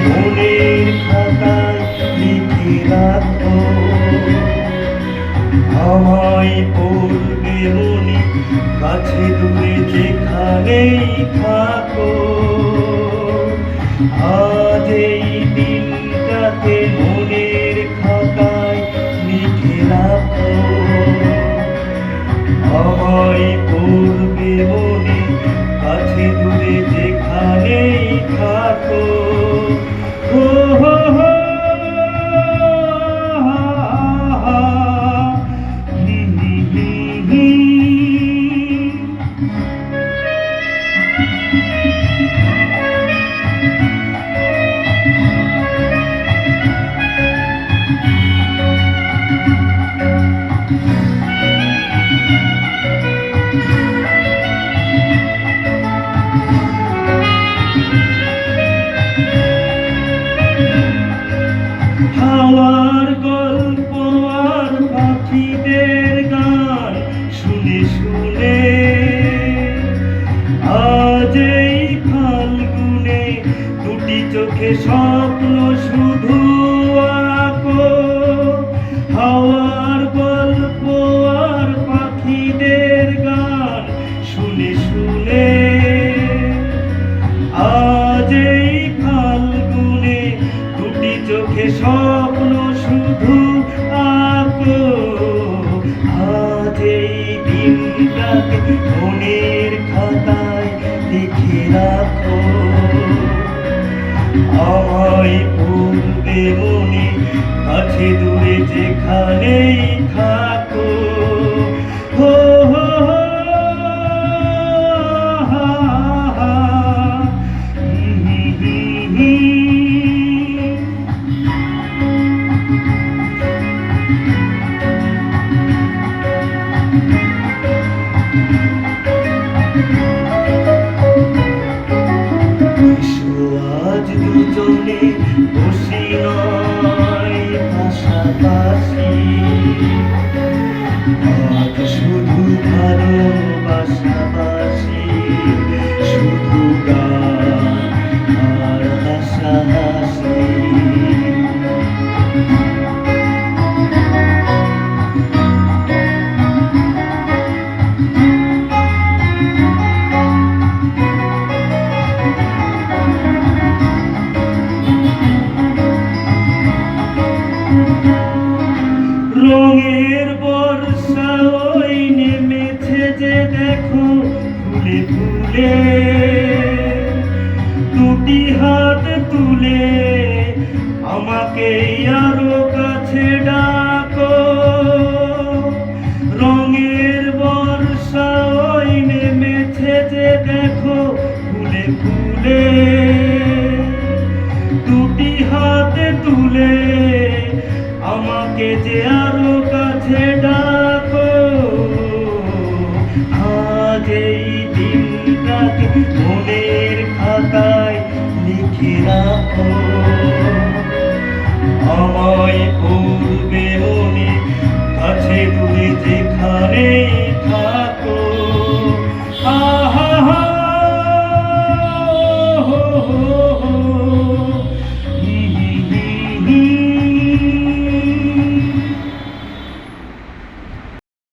মনের খাতায় লিখে রাখো, আমায় পড়বে মনে কাছে দূরে যেখানেই থাকো। আজ এই দিনটাকে মনের খাতায় লিখে রাখো, আমায় পড়বে মনে কাছে দূরে যেখানেই থাকো। হো হো হো হাওয়ার গল্প আর পাখিদের গান শুনে শুনে আজ এই ফাল্গুনে দুটি চোখে স্বপ্ন শুধু আঁকো। হাওয়ার গল্প আর পাখিদের গান শুনে শুনে আজ এই ফাল্গুনে দুটি চোখে স্বপ্ন শুধু আঁকো। আজ এই দিনটাকে মনের খাতায় লিখে রাখো, আমায় পড়বে মনে কাছে দূরে যেখানেই থাকো। হো হো আজ দুজনে বসি নয় পাশাপাশি, আজ শুধু ভালোবাসাবাসি, শুধু গান আর হাসাহাসি। রঙের বর্ষা ওই নেমেছে যে দেখো ফুলে ফুলে, দুটি হাত তুলে আমাকে আরো কাছে ডাকো। রঙের বর্ষা ওই নেমেছে যে দেখো ফুলে ফুলে, দুটি হাত তুলে আমাকে যে আরো কাছে ডাকো। আজ এই দিনটাকে মনের খাতায় লিখে রাখো, আমায় পড়বে মনে কাছে দূরে যেখানেই থাকো।